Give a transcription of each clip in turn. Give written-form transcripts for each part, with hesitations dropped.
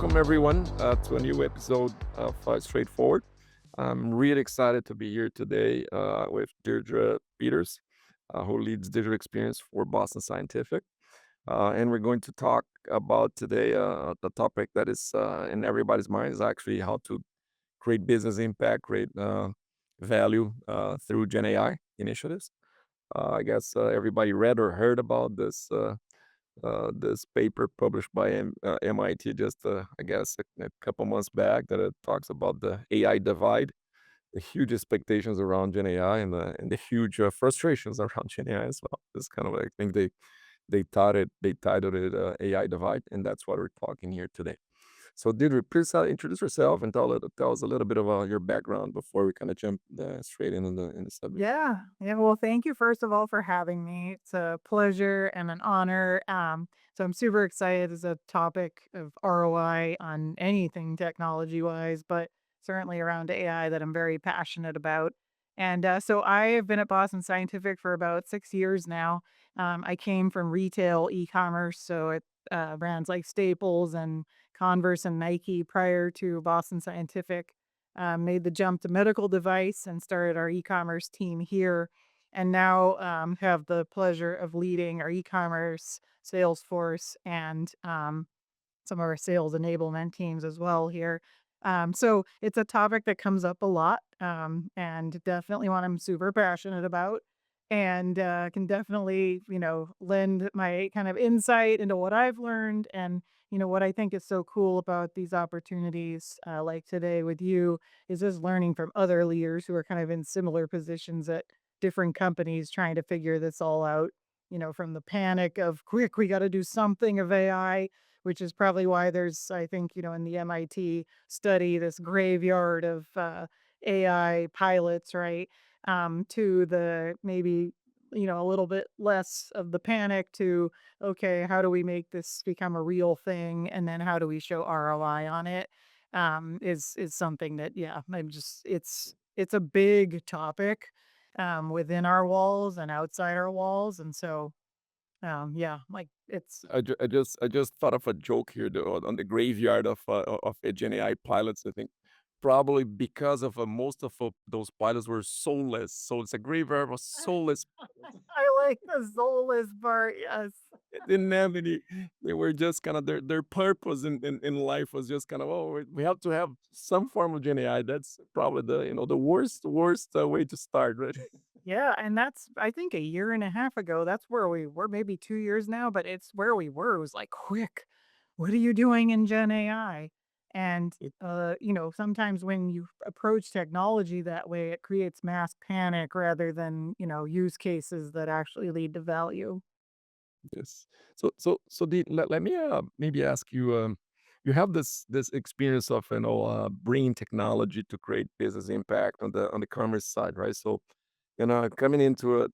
welcome everyone to a new episode of Straightforward. I'm really excited to be here today with Deirdre Peters, who leads digital experience for Boston Scientific. And we're going to talk about today the topic that is in everybody's mind is actually how to create business impact, create value through Gen AI initiatives. I guess everybody read or heard about this paper published by MIT just, I guess, a couple months back that it talks about the AI divide, the huge expectations around Gen AI and the huge frustrations around Gen AI as well. It's kind of like, I think they titled it AI divide, and that's what we're talking here today. So, Deirdre, please introduce yourself and tell us a little bit about your background before we kind of jump straight into the subject. Yeah. Yeah. Well, thank you first of all for having me. It's a pleasure and an honor. So I'm super excited as a topic of ROI on anything technology wise, but certainly around AI that I'm very passionate about. And so I have been at Boston Scientific for about 6 years now. I came from retail e-commerce, so it brands like Staples and Converse and Nike prior to Boston Scientific. Made the jump to medical device and started our e-commerce team here. And now have the pleasure of leading our e-commerce sales force and some of our sales enablement teams as well here. So it's a topic that comes up a lot, and definitely one I'm super passionate about, and can definitely lend my kind of insight into what I've learned and what I think is so cool about these opportunities, like today with you, is just learning from other leaders who are kind of in similar positions at different companies trying to figure this all out. From the panic of quick, we got to do something of AI, which is probably why there's, I think, in the MIT study, this graveyard of AI pilots, right? To the maybe, a little bit less of the panic to, okay, how do we make this become a real thing? And then how do we show ROI on it? Is something that, yeah, I'm just, it's a big topic within our walls and outside our walls. And so, yeah, like it's I just thought of a joke here though, on the graveyard of Gen AI pilots. I think probably because of most of those pilots were soulless. So it's a graveyard of soulless pilots. I like the soulless part, yes. They didn't have any. They were just kind of their purpose in life was just kind of, oh, we have to have some form of Gen AI. That's probably the worst way to start, right? Yeah, and that's I think a year and a half ago, that's where we were, maybe 2 years now, but it's where we were. It was like, "Quick, what are you doing in Gen AI?" And, sometimes when you approach technology that way, it creates mass panic rather than, use cases that actually lead to value. Yes. Let me maybe ask you. You have this experience of bringing technology to create business impact on the commerce side, right? So, coming into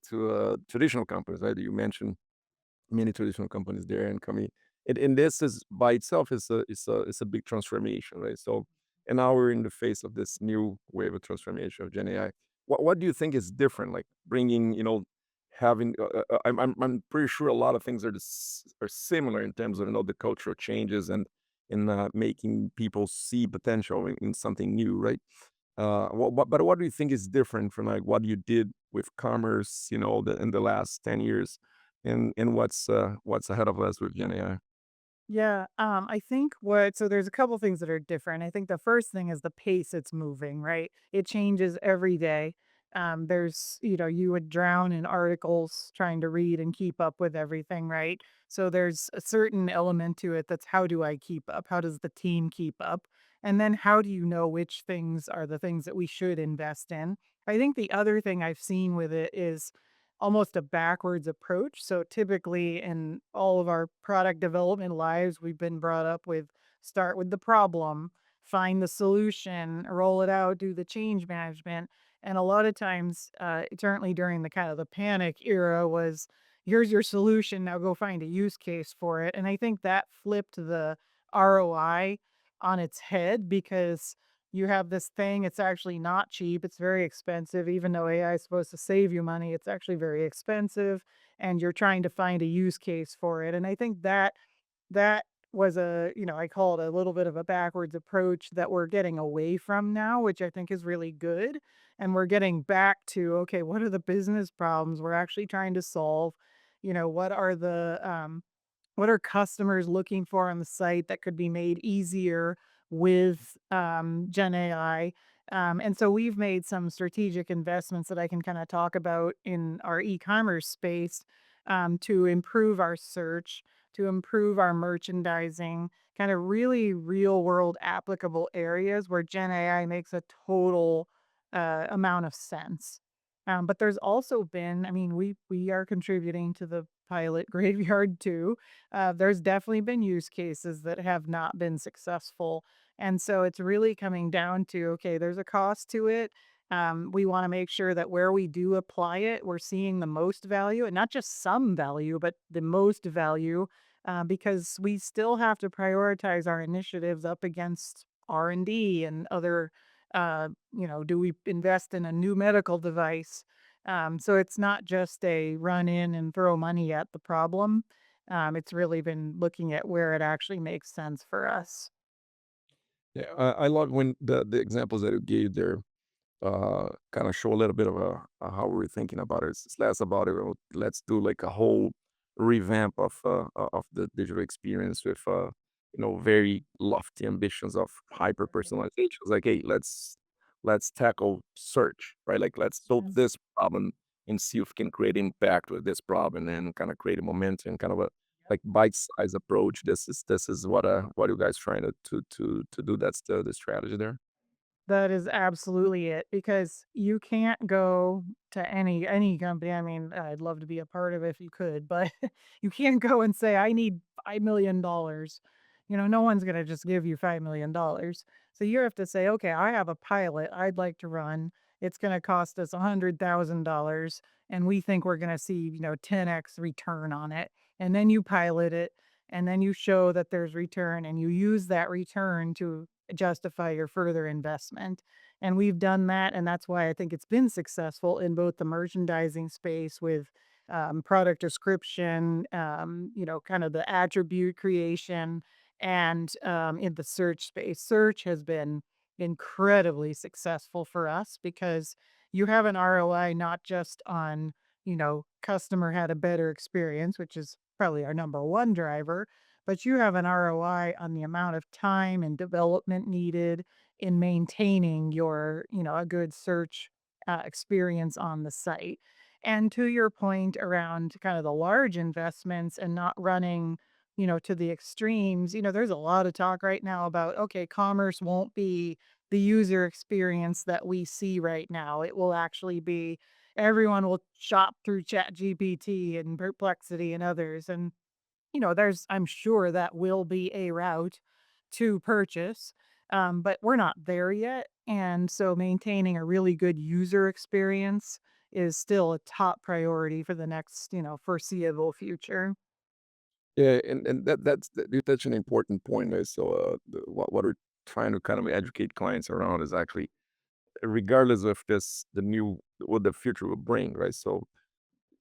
traditional companies, right? You mentioned many traditional companies there, and coming. And this is by itself is a big transformation, right? So, and now we're in the face of this new wave of transformation of Gen AI. What do you think is different? Like bringing, having I'm pretty sure a lot of things are similar in terms of the cultural changes and in making people see potential in something new, right? But what do you think is different from like what you did with commerce, in the last 10 years, and what's ahead of us with Gen AI? Yeah, I think so there's a couple things that are different. I think the first thing is the pace it's moving, right? It changes every day. You would drown in articles trying to read and keep up with everything, right? So there's a certain element to it that's how do I keep up? How does the team keep up? And then how do you know which things are the things that we should invest in? I think the other thing I've seen with it is almost a backwards approach. So typically in all of our product development lives, we've been brought up with start with the problem, find the solution, roll it out, do the change management. And a lot of times, certainly during the kind of the panic era was here's your solution. Now go find a use case for it. And I think that flipped the ROI on its head because you have this thing, it's actually not cheap, it's very expensive, even though AI is supposed to save you money, it's actually very expensive, and you're trying to find a use case for it, and I think that was I call it a little bit of a backwards approach that we're getting away from now, which I think is really good. And we're getting back to, okay, what are the business problems we're actually trying to solve? What are customers looking for on the site that could be made easier with Gen AI? And so we've made some strategic investments that I can kind of talk about in our e-commerce space to improve our search, to improve our merchandising, kind of really real world applicable areas where Gen AI makes a total amount of sense. But there's also been, I mean, we are contributing to the pilot graveyard too. There's definitely been use cases that have not been successful. And so it's really coming down to, okay, there's a cost to it. We want to make sure that where we do apply it, we're seeing the most value and not just some value, but the most value, because we still have to prioritize our initiatives up against R&D and other, do we invest in a new medical device? So it's not just a run in and throw money at the problem. It's really been looking at where it actually makes sense for us. Yeah, I love when the examples that you gave there kind of show a little bit of how we're thinking about it. It's less about it. "Oh, let's do like a whole revamp of the digital experience with very lofty ambitions of hyper personalization. It's like, hey, let's tackle search, right? Like let's solve Sure. this problem and see if we can create impact with this problem and kind of create a momentum, kind of a like bite-sized approach. This is what you guys trying to do. That's the strategy there. That is absolutely it, because you can't go to any company. I mean, I'd love to be a part of it if you could, but you can't go and say, "I need $5,000,000." No one's gonna just give you $5,000,000. So you have to say, "Okay, I have a pilot I'd like to run. It's gonna cost us $100,000, and we think we're gonna see, 10x return on it." And then you pilot it, and then you show that there's return, and you use that return to justify your further investment. And we've done that. And that's why I think it's been successful in both the merchandising space with product description, kind of the attribute creation, and in the search space. Search has been incredibly successful for us because you have an ROI not just on, customer had a better experience, which is probably our number one driver, but you have an ROI on the amount of time and development needed in maintaining a good search experience on the site. And to your point around kind of the large investments and not running, to the extremes, there's a lot of talk right now about, okay, commerce won't be the user experience that we see right now. It will actually be everyone will shop through Chat GPT and Perplexity and others. And there's I'm sure that will be a route to purchase, but we're not there yet, and so maintaining a really good user experience is still a top priority for the next, foreseeable future. Yeah, and that's an important point. So, what we're trying to kind of educate clients around is actually, regardless of the new what the future will bring, right? So,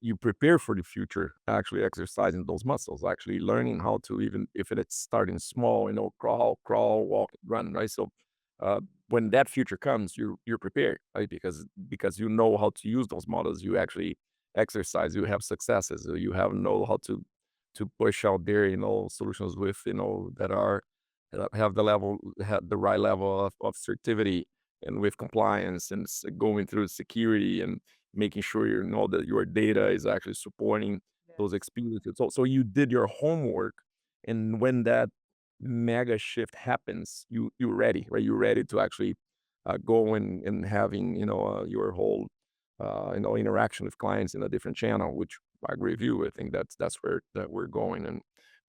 you prepare for the future, actually exercising those muscles, actually learning how to, even if it's starting small, crawl, walk, run, right? So, uh, when that future comes, you're prepared, right? Because you know how to use those models. You actually exercise. You have successes. You have know how to push out there, solutions with, that are have the right level of certificity and with compliance and going through security and making sure you know that your data is actually supporting those Yes. experiences. So you did your homework, and when that mega shift happens, you're ready, right? You're ready to actually go and having your whole interaction with clients in a different channel. Which I agree with you. I think that's where that we're going, and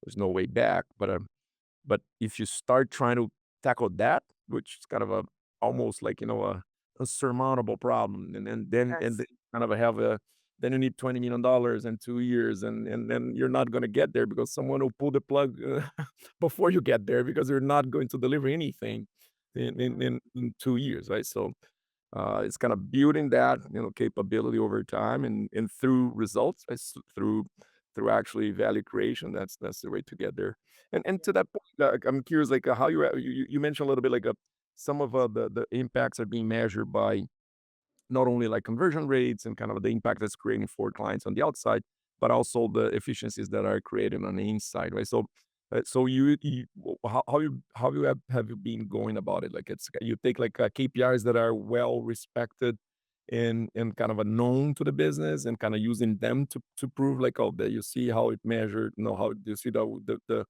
there's no way back. But if you start trying to tackle that, which is kind of a almost like, a surmountable problem, and then Yes. kind of have a then you need $20,000,000 in 2 years, and then you're not gonna get there because someone will pull the plug, before you get there because you're not going to deliver anything in 2 years, right? So, it's kinda building that, capability over time and through results, through through actually value creation. That's the way to get there. And Yeah. to that point, I'm curious, like how you mentioned a little bit like some of the impacts are being measured by not only like conversion rates and kind of the impact that's creating for clients on the outside, but also the efficiencies that are created on the inside, right? So, so how you have you been going about it? Like it's you take like KPIs that are well respected and kind of a known to the business and kind of using them to prove like oh that you see how it measured, you know how you see the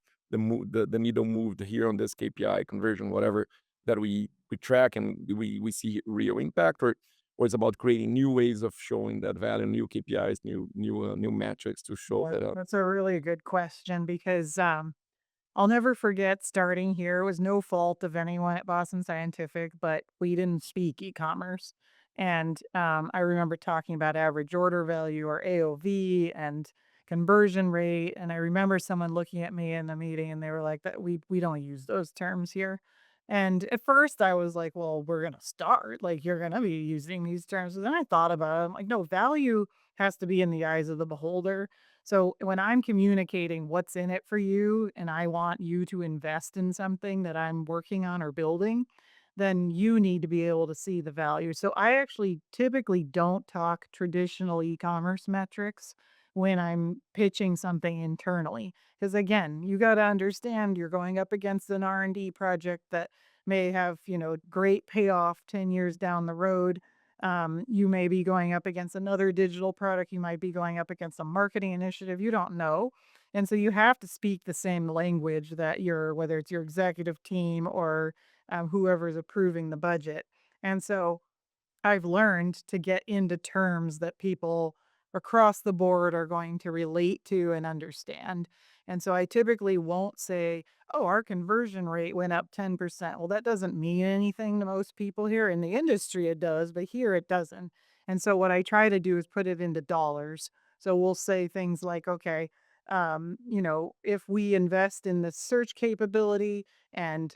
needle moved here on this KPI conversion whatever that we track and we see real impact or it's about creating new ways of showing that value, new KPIs, new metrics to show that. That's a really good question because I'll never forget starting here. It was no fault of anyone at Boston Scientific, but we didn't speak e-commerce. And I remember talking about average order value or AOV and conversion rate. And I remember someone looking at me in the meeting and they were like, that we don't use those terms here. And at first I was like, well, we're gonna start. Like you're gonna be using these terms. And then I thought about it. I'm like, no, value has to be in the eyes of the beholder. So when I'm communicating what's in it for you and I want you to invest in something that I'm working on or building, then you need to be able to see the value. So I actually typically don't talk traditional e-commerce metrics when I'm pitching something internally. Because again, you got to understand you're going up against an R&D project that may have, great payoff 10 years down the road. You may be going up against another digital product. You might be going up against a marketing initiative. You don't know. And so you have to speak the same language that whether it's your executive team or whoever's approving the budget. And so I've learned to get into terms that people across the board are going to relate to and understand. And so I typically won't say, oh, our conversion rate went up 10%. Well, that doesn't mean anything to most people here. In the industry, it does, but here it doesn't. And so what I try to do is put it into dollars. So we'll say things like, okay, if we invest in the search capability and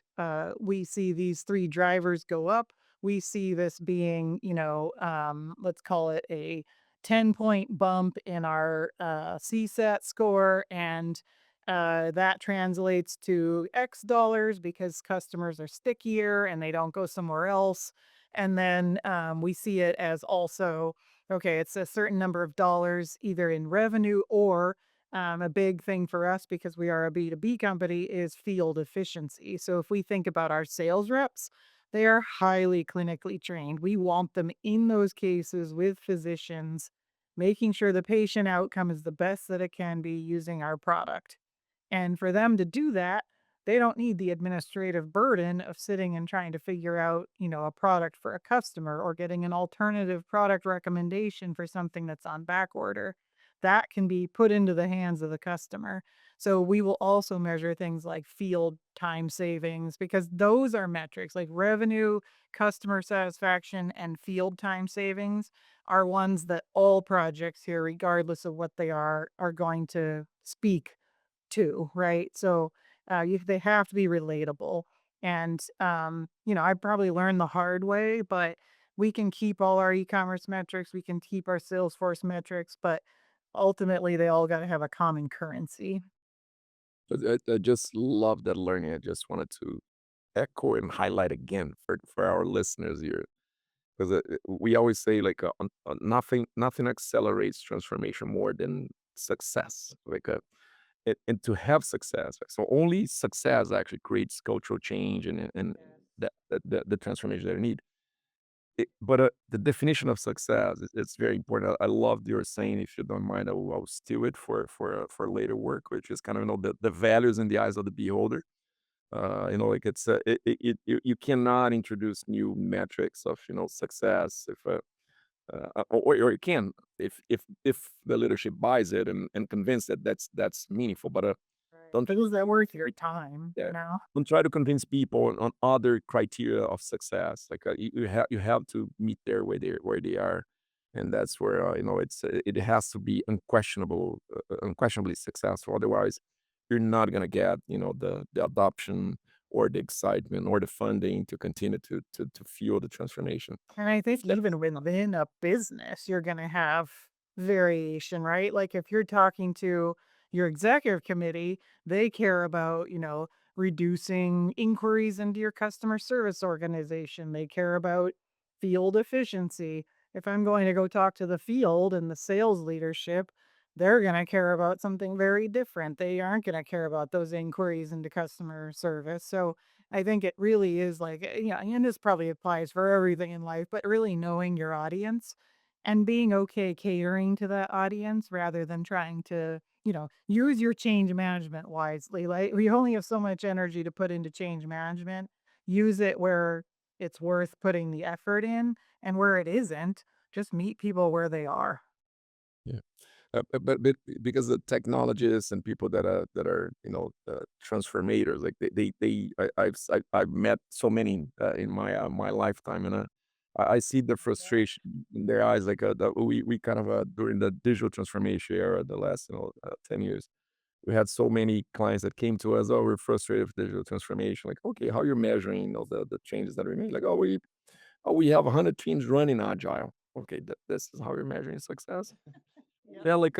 we see these three drivers go up, we see this being, let's call it a 10-point bump in our CSAT score. And that translates to X dollars because customers are stickier and they don't go somewhere else. And then we see it as also, okay, it's a certain number of dollars either in revenue or a big thing for us because we are a B2B company is field efficiency. So if we think about our sales reps, they are highly clinically trained. We want them in those cases with physicians, making sure the patient outcome is the best that it can be using our product. And for them to do that, they don't need the administrative burden of sitting and trying to figure out, a product for a customer or getting an alternative product recommendation for something that's on back order. That can be put into the hands of the customer. So we will also measure things like field time savings because those are metrics like revenue, customer satisfaction, and field time savings are ones that all projects here, regardless of what they are going to speak too, right? So, they have to be relatable. And, I probably learned the hard way, but we can keep all our e-commerce metrics, we can keep our Salesforce metrics, but ultimately they all gotta have a common currency. I just love that learning. I just wanted to echo and highlight again for our listeners here because we always say like nothing accelerates transformation more than success. Like and to have success, like, so only success actually creates cultural change and Yes. the transformation that you need. But the definition of success it's very important. I love your saying. If you don't mind, I'll steal it for later work, which is kind of the values in the eyes of the beholder. Like it's you cannot introduce new metrics of success if or you can if the leadership buys it and convinced that that's meaningful. But Right. don't But is that worth your time, yeah. you know? Don't try to convince people on other criteria of success. Like you have to meet there where they are, and that's where it has to be unquestionably successful. Otherwise, you're not gonna get the adoption or the excitement or the funding to continue to fuel the transformation. And I think even within a business, you're gonna have variation, right? Like if you're talking to your executive committee, they care about, reducing inquiries into your customer service organization. They care about field efficiency. If I'm going to go talk to the field and the sales leadership, they're going to care about something very different. They aren't going to care about those inquiries into customer service. So I think it really is like, and this probably applies for everything in life, but really knowing your audience and being okay catering to that audience rather than trying to, use your change management wisely. Like we only have so much energy to put into change management. Use it where it's worth putting the effort in, and where it isn't, just meet people where they are. Yeah. But because the technologists and people that are transformators, like I've met so many in my lifetime, and I see the frustration in their eyes. Like we kind of during the digital transformation era, the last 10 years, we had so many clients that came to us. Oh, we're frustrated with digital transformation. Like, okay, how are you measuring the changes that we made? Like, we have 100 teams running agile. Okay, this is how you're measuring success. Yep. Yeah, like,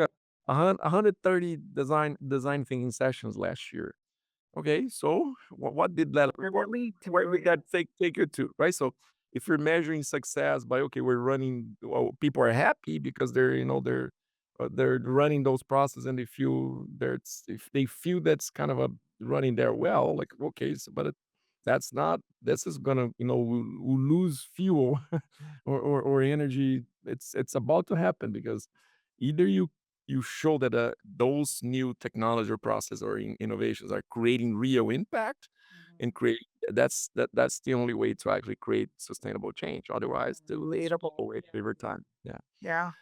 130 design thinking sessions last year. Okay, so what did that Where that lead to, where did yeah. that take you to, right? So, if you're measuring success by, okay, we're running well, people are happy because they're running those processes and they feel there's if they feel that's kind of a running there well, like, okay, so but that's not this is gonna, we'll lose fuel or energy. It's about to happen because either you show that those new technology or process or innovations are creating real impact Mhm. and create that's the only way to actually create sustainable change. Otherwise, it's Relatable. always favor time. Yeah. Yeah.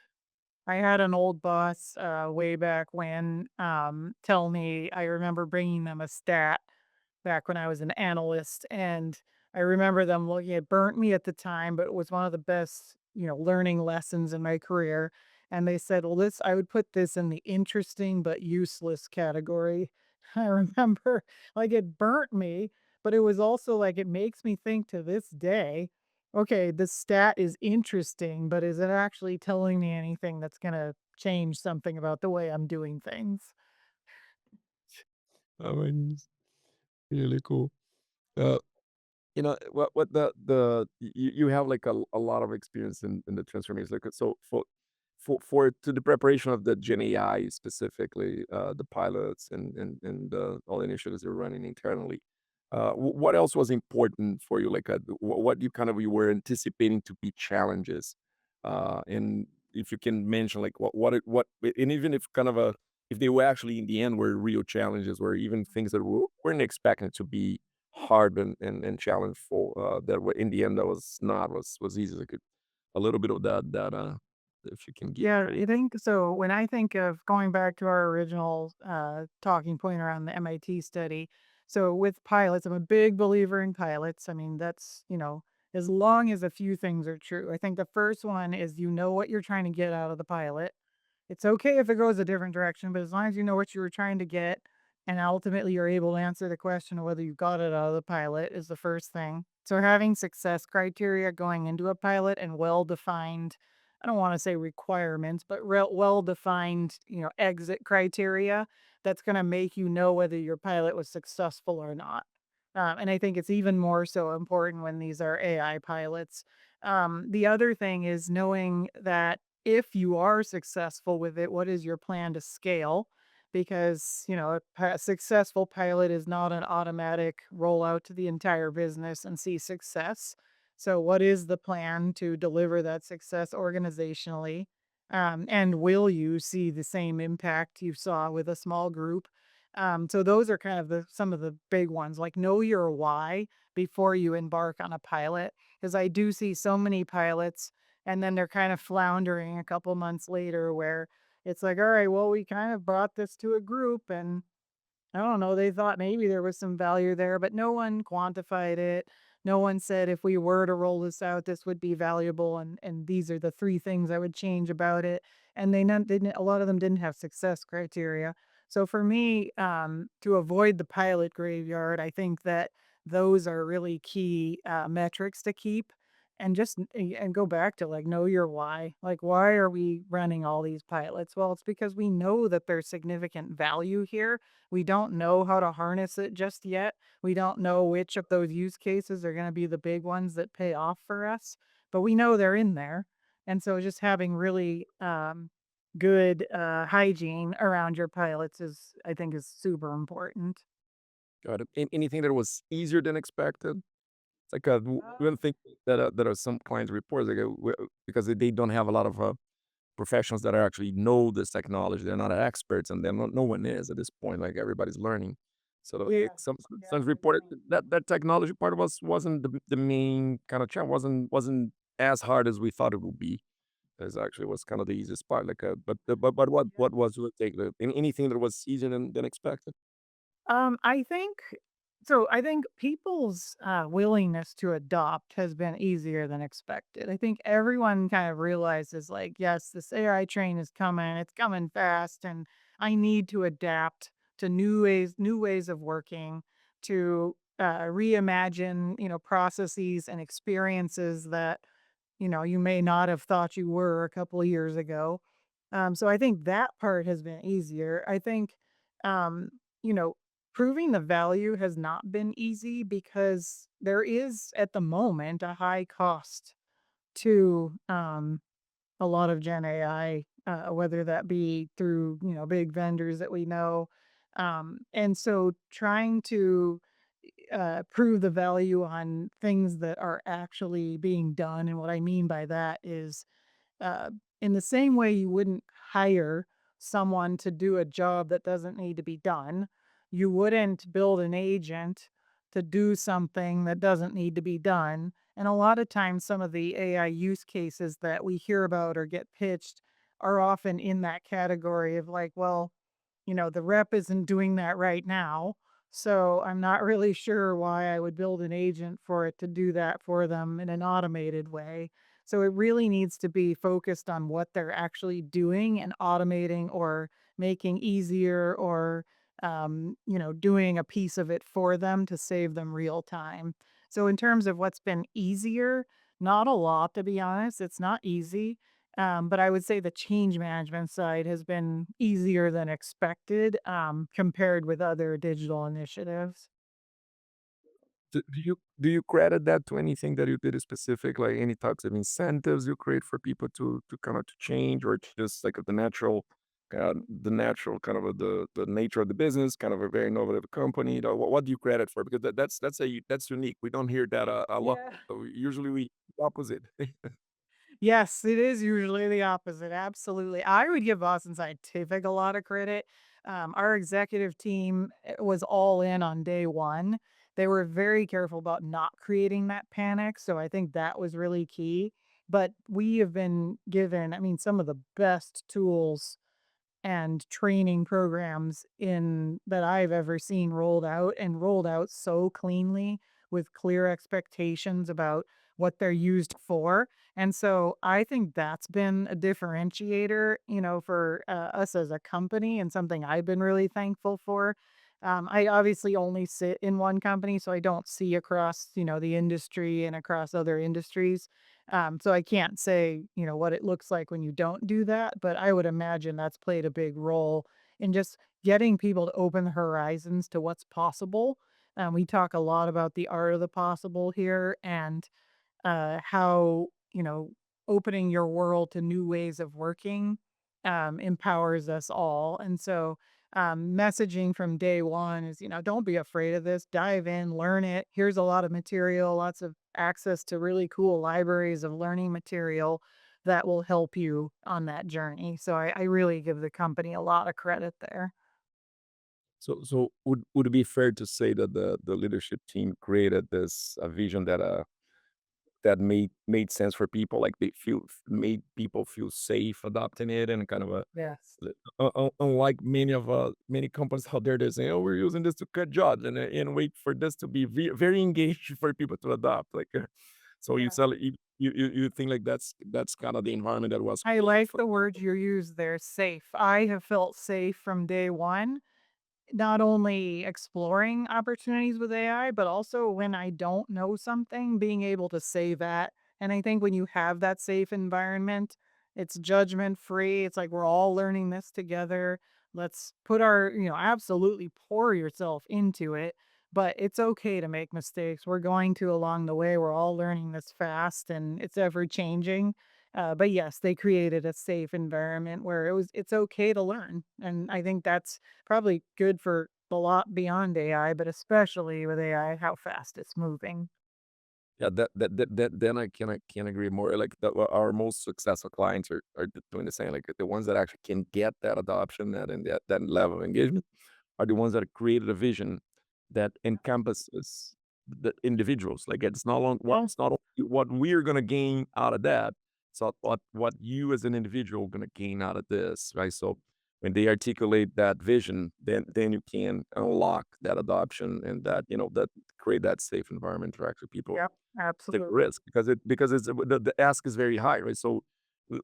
I had an old boss, way back when, tell me I remember bringing them a stat back when I was an analyst, and I remember them looking it burnt me at the time, but it was one of the best, learning lessons in my career, and they said, "Well, this I would put this in the interesting but useless category." I remember, like, it burnt me, but it was also like, it makes me think to this day, okay, this stat is interesting, but is it actually telling me anything that's gonna change something about the way I'm doing things? I mean, it's really cool. Uh, what you have like a lot of experience in the transformation. Like so for to the preparation of the Gen AI specifically, the pilots and all the initiatives you're running internally. What else was important for you? Like what you were anticipating to be challenges, and if you can mention like what and even if kind of a if they were actually in the end were real challenges or even things that we weren't expecting to be hard and challengeful, that were in the end that was not was easy. Like a little bit of that if you can give. Yeah, I think so. When I think of going back to our original talking point around the MIT study, so with pilots, I'm a big believer in pilots. I mean, that's, as long as a few things are true. I think the first one is you know what you're trying to get out of the pilot. It's okay if it goes a different direction, but as long as you know what you were trying to get and ultimately you're able to answer the question of whether you got it out of the pilot is the first thing. So having success criteria going into a pilot and well-defined, I don't want to say requirements, but well-defined, exit criteria that's going to make you know whether your pilot was successful or not. And I think it's even more so important when these are AI pilots. The other thing is knowing that if you are successful with it, what is your plan to scale? Because, a successful pilot is not an automatic rollout to the entire business and see success. So, what is the plan to deliver that success organizationally? And will you see the same impact you saw with a small group? So those are kind of some of the big ones. Like know your why before you embark on a pilot, because I do see so many pilots and then they're kind of floundering a couple months later where it's like, all right, well, we kind of brought this to a group and I don't know, they thought maybe there was some value there, but no one quantified it. No one said if we were to roll this out, this would be valuable, and these are the three things I would change about it. And they didn't. A lot of them didn't have success criteria. So for me, to avoid the pilot graveyard, I think that those are really key metrics to keep. and just and go back to like know your why. Like, why are we running all these pilots? Well, it's because we know that there's significant value here. We don't know how to harness it just yet. We don't know which of those use cases are going to be the big ones that pay off for us, but we know they're in there. And so just having really good hygiene around your pilots is, I think, is super important. Got it. Anything that was easier than expected? It's like, one thing that are some clients reports, like, because they don't have a lot of, professionals that are actually know this technology. They're not experts, and then no one is at this point, like, everybody's learning. So, Yeah. some Yeah, reported agreed. that technology part wasn't the main kind of challenge, wasn't as hard as we thought it would be. It's actually was kind of the easiest part, like, but what was your take? Anything that was easier than expected? I think so. I think people's willingness to adopt has been easier than expected. I think everyone kind of realizes, like, yes, this AI train is coming. It's coming fast, and I need to adapt to new ways of working, to reimagine, processes and experiences that you may not have thought you were a couple of years ago. So I think that part has been easier. I think, um, you know, proving the value has not been easy because there is at the moment a high cost to a lot of Gen AI, whether that be through, big vendors that we know. And so trying to prove the value on things that are actually being done. And what I mean by that is uh, in the same way you wouldn't hire someone to do a job that doesn't need to be done, you wouldn't build an agent to do something that doesn't need to be done. And a lot of times, some of the AI use cases that we hear about or get pitched are often in that category of like, well, the rep isn't doing that right now. So I'm not really sure why I would build an agent for it to do that for them in an automated way. So it really needs to be focused on what they're actually doing and automating or making easier or doing a piece of it for them to save them real time. So in terms of what's been easier, not a lot to be honest. It's not easy. But I would say the change management side has been easier than expected, compared with other digital initiatives. Do you credit that to anything that you did specific, like any types of incentives you create for people to kind of to change, or it's just like the natural kind of the nature of the business, kind of a very innovative company? What do you credit for? Because that's unique. We don't hear that a lot. Yeah. So usually we opposite. Yes, it is usually the opposite, absolutely. I would give Boston Scientific a lot of credit. Our executive team, was all in on day 1. They were very careful about not creating that panic, so I think that was really key. But we have been given, I mean, some of the best tools and training programs in that I've ever seen rolled out and rolled out so cleanly with clear expectations about what they're used for. And so I think that's been a differentiator, for us as a company and something I've been really thankful for. I obviously only sit in one company, so I don't see across, the industry and across other industries. So I can't say, what it looks like when you don't do that, but I would imagine that's played a big role in just getting people to open the horizons to what's possible. We talk a lot about the art of the possible here and how, opening your world to new ways of working empowers us all. And so, messaging from day 1 is, don't be afraid of this, dive in, learn it. Here's a lot of material, lots of access to really cool libraries of learning material that will help you on that journey. So I really give the company a lot of credit there. So would it be fair to say that the leadership team created this a vision that made sense for people, like they feel made people feel safe adopting it, and kind of a Yes. unlike many companies out there, they're saying, "Oh, we're using this to cut jobs," and wait for this to be very engaged for people to adopt. Like, so you Yeah. sell it, you think like that's kind of the environment that was I created like for. the word you use there, safe. I have felt safe from day 1. Not only exploring opportunities with AI, but also when I don't know something, being able to say that And I think when you have that safe environment, it's judgment free. It's like we're all learning this together. Let's put our, absolutely pour yourself into it, but it's okay to make mistakes. We're going to along the way. We're all learning this fast and it's ever changing. But yes, they created a safe environment where it's okay to learn. And I think that's probably good for a lot beyond AI, but especially with AI, how fast it's moving. Yeah, that then I can't agree more. Like our most successful clients are doing the same. Like the ones that actually can get that adoption, that level of engagement, are the ones that have created a vision that encompasses the individuals. Like it's not long, what Yeah. it's not only what we're gonna gain out of that. So what you as an individual gonna gain out of this, right? So when they articulate that vision, then you can unlock that adoption and that create that safe environment for actually people Yep. take Absolutely. risk because it's the ask is very high, right? So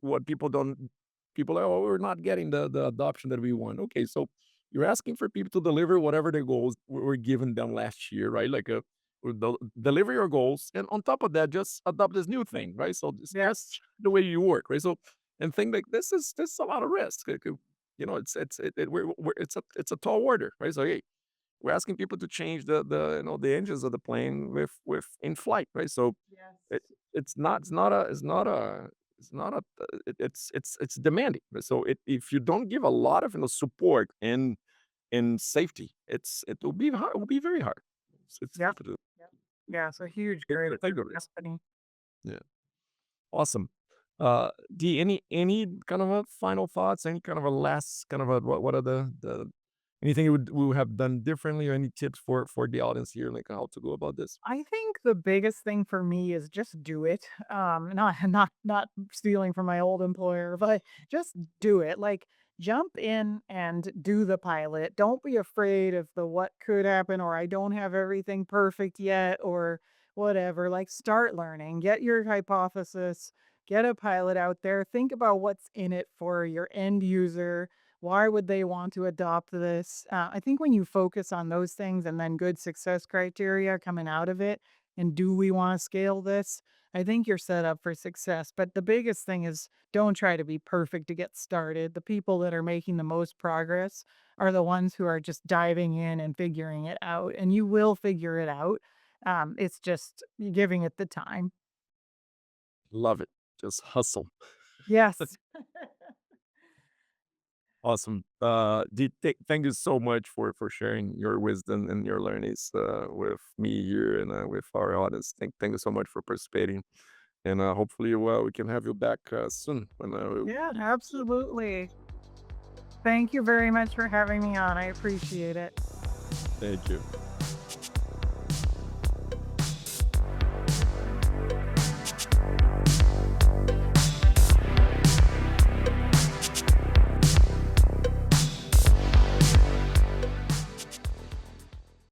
what people are, oh, we're not getting the adoption that we want. Okay, so you're asking for people to deliver whatever their goals were given them last year, right? Like deliver your goals, and on top of that, just adopt this new thing, right? So just Yes. the way you work, right? So and think like this is a lot of risk. It's a tall order, right? So hey, we're asking people to change the engines of the plane with in flight, right? So Yes. it, it's not a it's demanding. So if you don't give a lot of support and in safety, it will be very hard. It's Yep. difficult Yep. Yeah. So huge to growth take for the the risk. company. Yeah, awesome. D, any kind of a final thoughts? Any kind of a last kind of a what are the anything you would have done differently, or any tips for the audience here, like how to go about this? I think the biggest thing for me is just do it. Not stealing from my old employer, but just do it. Like jump in and do the pilot. Don't be afraid of the what could happen or I don't have everything perfect yet or whatever. Like start learning. Get your hypothesis, get a pilot out there. Think about what's in it for your end user. Why would they want to adopt this? I think when you focus on those things and then good success criteria coming out of it, and do we want to scale this? I think you're set up for success. But the biggest thing is don't try to be perfect to get started. The people that are making the most progress are the ones who are just diving in and figuring it out. And you will figure it out. It's just giving it the time. Love it. Just hustle. Yes. Awesome. Thank you so much for sharing your wisdom and your learnings with me here and with our audience. Thank you so much for participating, and hopefully, we can have you back soon. When Yeah, absolutely. Thank you very much for having me on. I appreciate it. thank you.